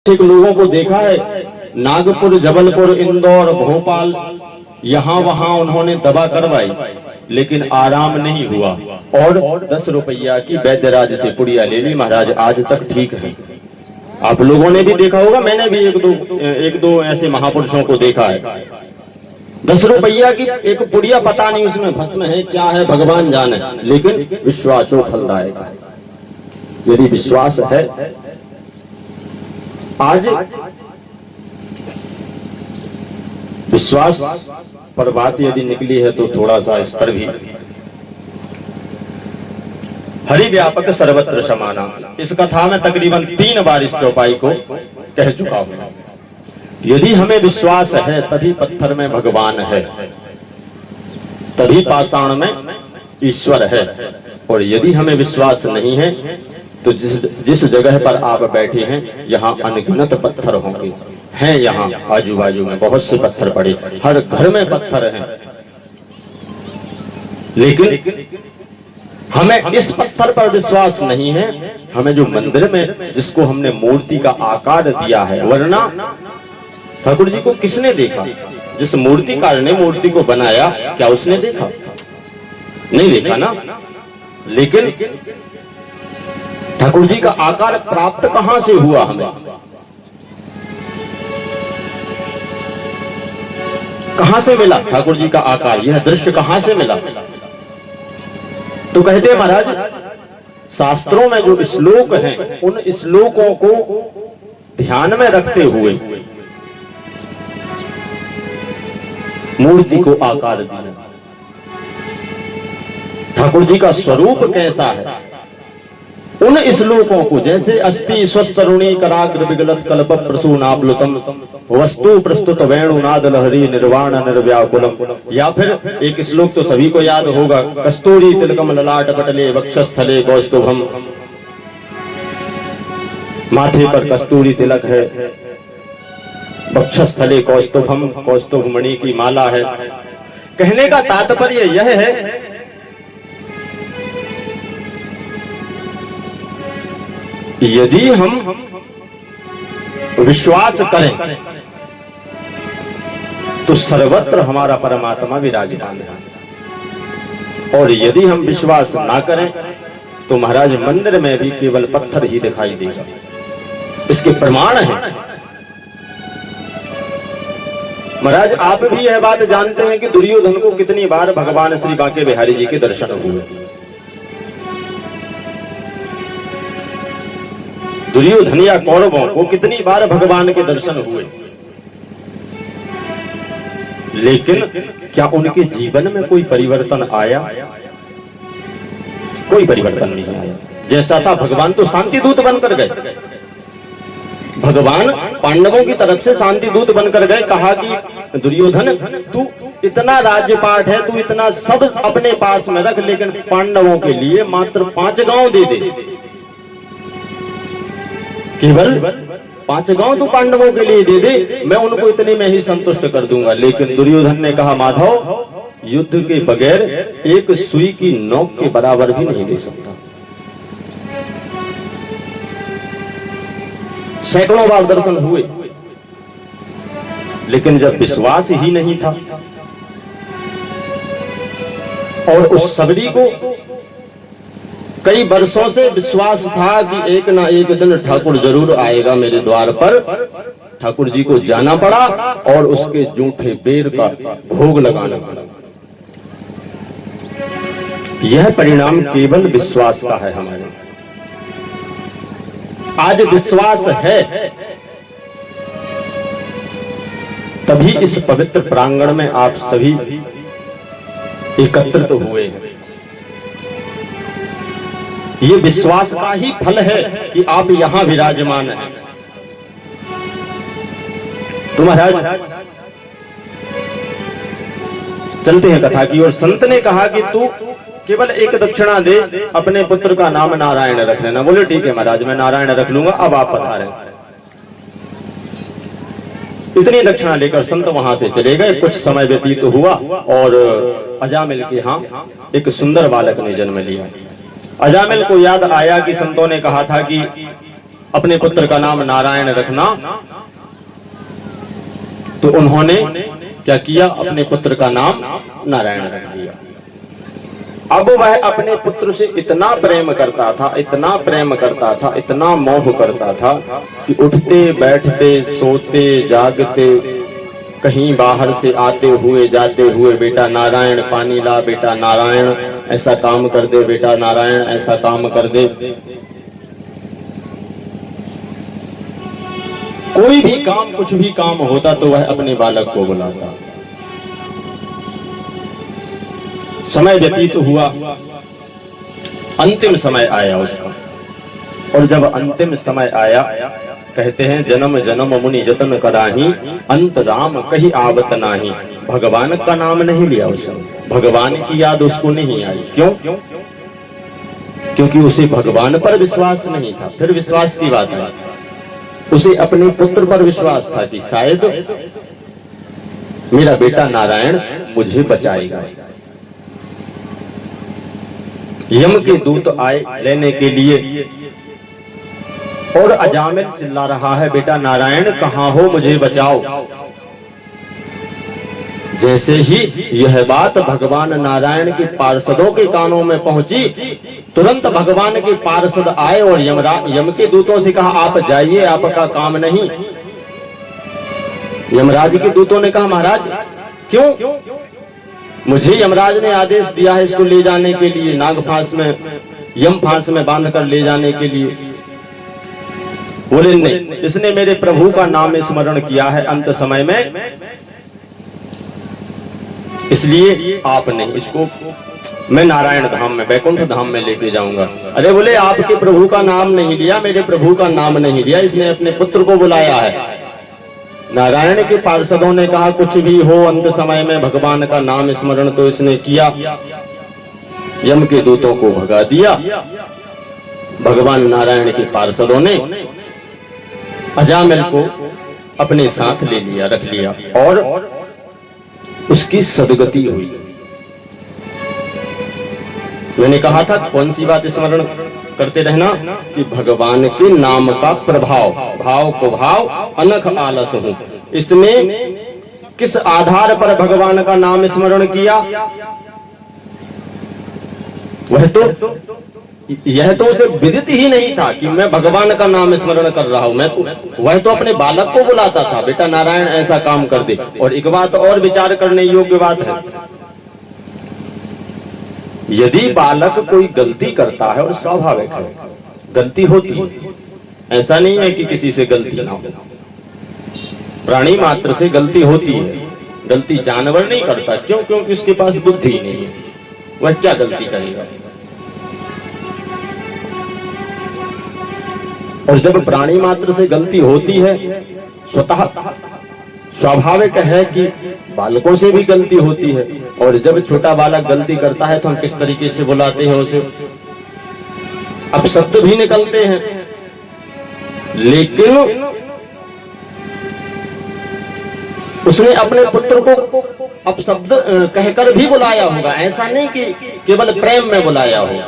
कुछ लोगों को देखा है, नागपुर, जबलपुर, इंदौर, भोपाल, यहाँ वहां उन्होंने दवा करवाई लेकिन आराम नहीं हुआ और 10 रुपया की वैद्यराज से पुड़िया ले ली, महाराज आज तक ठीक है। आप लोगों ने भी देखा होगा, मैंने भी एक दो ऐसे महापुरुषों को देखा है। 10 रुपया की एक पुड़िया, पता नहीं उसमें भस्म है क्या है, भगवान जाने, लेकिन विश्वासो फलदायक है। यदि विश्वास है, आज विश्वास पर बात यदि निकली है तो थोड़ा सा इस पर भी। हरि व्यापक सर्वत्र समाना, इस कथा में तकरीबन 3 बार इस चौपाई को कह चुका हूं। यदि हमें विश्वास है तभी पत्थर में भगवान है, तभी पाषाण में ईश्वर है। और यदि हमें विश्वास नहीं है तो जिस जगह पर आप बैठे हैं यहाँ अनगिनत पत्थर होंगे, हैं यहाँ आजू बाजू में बहुत से पत्थर पड़े, हर घर में पत्थर हैं, लेकिन हमें इस पत्थर पर विश्वास नहीं है। हमें जो मंदिर में जिसको हमने मूर्ति का आकार दिया है, वरना ठाकुर जी को किसने देखा? जिस मूर्तिकार ने मूर्ति को बनाया, क्या उसने देखा? नहीं देखा ना। लेकिन ठाकुर जी का आकार प्राप्त कहां से हुआ? हमें कहां से मिला ठाकुर जी का आकार? यह दृश्य कहां से मिला? तो कहते महाराज, शास्त्रों में जो श्लोक हैं, उन श्लोकों को ध्यान में रखते हुए मूर्ति को आकार दिया। ठाकुर जी का स्वरूप कैसा है, उन श्लोकों को, जैसे अस्ति स्वस्तरुणी कराग्र विगलत कल्प प्रसूनाप्लुतम वस्तु प्रस्तुत वेणुनाद लहरी निर्वाण निर्व्याकुलम, या फिर एक श्लोक तो सभी को याद होगा, कस्तूरी तिलकम ललाट पटले वक्षस्थले कौस्तुभम, माथे पर कस्तूरी तिलक है, वक्षस्थले कौस्तुभम, कौस्तुभ मणि की माला है। कहने का तात्पर्य यह है, यदि हम विश्वास करें तो सर्वत्र हमारा परमात्मा विराजमान है, और यदि हम विश्वास ना करें तो महाराज मंदिर में भी केवल पत्थर ही दिखाई देगा। इसके प्रमाण है महाराज। आप भी यह बात जानते हैं कि दुर्योधन को कितनी बार भगवान श्री बांके बिहारी जी के दर्शन हुए। दुर्योधन या कौरवों को कितनी बार भगवान के दर्शन हुए, लेकिन क्या उनके जीवन में कोई परिवर्तन आया? कोई परिवर्तन नहीं आया। जैसा था भगवान तो शांति दूत बनकर गए। भगवान पांडवों की तरफ से शांति दूत बनकर गए। कहा कि दुर्योधन, तू इतना राज्यपाट है, तू इतना सब अपने पास में रख, लेकिन पांडवों के लिए मात्र 5 गांव दे दे। केवल 5 गांव तो पांडवों के लिए दे दे, मैं उनको इतने में ही संतुष्ट कर दूंगा। लेकिन दुर्योधन ने कहा, माधव, युद्ध के बगैर एक सुई की नोक के बराबर भी नहीं दे सकता। सैकड़ों बार दर्शन हुए, लेकिन जब विश्वास ही नहीं था और उस सबरी को कई वर्षों से विश्वास था कि एक ना एक दिन ठाकुर जरूर आएगा मेरे द्वार पर, ठाकुर जी को जाना पड़ा और उसके जूठे बेर का भोग लगाना पड़ा। यह परिणाम केवल विश्वास का है हमारे। आज विश्वास है तभी इस पवित्र प्रांगण में आप सभी एकत्रित हुए हैं। ये विश्वास का ही फल है कि आप यहां विराजमान हैं। तो महाराज चलते हैं कथा की ओर। संत ने कहा कि तू केवल एक दक्षिणा दे, अपने पुत्र का नाम नारायण रख लेना। बोले ठीक है महाराज, मैं नारायण रख लूंगा, अब आप पधारें। इतनी दक्षिणा लेकर संत वहां से चले गए। कुछ समय व्यतीत हुआ और अजामिल के यहां एक सुंदर बालक ने जन्म लिया। अजामिल को याद आया कि संतों ने कहा था कि अपने पुत्र का नाम नारायण रखना, तो उन्होंने क्या किया, अपने पुत्र का नाम नारायण रख दिया। अब वह अपने पुत्र से इतना प्रेम करता था, इतना प्रेम करता था, इतना मोह करता था कि उठते बैठते सोते जागते, कहीं बाहर से आते हुए जाते हुए, बेटा नारायण पानी ला, बेटा नारायण ऐसा काम कर दे, बेटा नारायण ऐसा काम कर दे। कोई भी काम, कुछ भी काम होता तो वह अपने बालक को बुलाता। समय व्यतीत हुआ, अंतिम समय आया उसका, और जब अंतिम समय आया, कहते हैं जन्म जन्म मुनि जतन कराही, अंत राम कहीं आवत नाही। भगवान का नाम नहीं लिया उसने, भगवान की याद उसको नहीं आई। क्यों? क्योंकि उसे भगवान पर विश्वास नहीं था। फिर विश्वास की बात है, उसे अपने पुत्र पर विश्वास था कि शायद मेरा बेटा नारायण मुझे बचाएगा। यम के दूत आए लेने के लिए, और अजामिल चिल्ला रहा है, बेटा नारायण कहां हो, मुझे बचाओ। जैसे ही यह बात भगवान नारायण के पार्षदों के कानों में पहुंची, तुरंत भगवान के पार्षद आए और यम के दूतों से कहा, आप जाइए, आपका काम नहीं। यमराज के दूतों ने कहा, महाराज क्यों? मुझे यमराज ने आदेश दिया है इसको ले जाने के लिए, नाग फांस में, यम फांस में बांध कर ले जाने के लिए। बोले नहीं, इसने मेरे प्रभु का नाम स्मरण किया है अंत समय में, इसलिए आप नहीं, इसको मैं नारायण धाम में, बैकुंठ धाम में लेके जाऊंगा। अरे बोले, आपके प्रभु का नाम नहीं लिया, मेरे प्रभु का नाम नहीं लिया, इसने अपने पुत्र को बुलाया है। नारायण के पार्षदों ने कहा, कुछ भी हो, अंत समय में भगवान का नाम स्मरण तो इसने किया। यम के दूतों को भगा दिया। भगवान नारायण के पार्षदों ने अजामिल को अपने साथ ले लिया, रख लिया, और उसकी सदगति हुई। मैंने कहा था, कौन सी बात स्मरण करते रहना कि भगवान के नाम का प्रभाव, भाव को भाव अनख आलस हो। इसने किस आधार पर भगवान का नाम स्मरण किया? यह तो उसे विदित ही नहीं था कि मैं भगवान का नाम स्मरण कर रहा हूं। वह तो अपने बालक को बुलाता था, बेटा नारायण ऐसा काम कर दे। और एक बात और विचार करने योग्य बात है, यदि बालक कोई गलती करता है, और स्वाभाविक है गलती होती है, ऐसा नहीं है कि किसी से गलती ना हो, प्राणी मात्र से गलती होती है। गलती जानवर नहीं करता, क्यों? क्योंकि उसके पास बुद्धि नहीं है, वह क्या गलती करेगा। और जब प्राणी मात्र से गलती होती है, स्वतः स्वाभाविक है कि बालकों से भी गलती होती है। और जब छोटा बालक गलती करता है तो हम किस तरीके से बुलाते हैं उसे, अब शब्द भी निकलते हैं, लेकिन उसने अपने पुत्र को अपशब्द कहकर भी बुलाया होगा। ऐसा नहीं कि केवल प्रेम में बुलाया हो।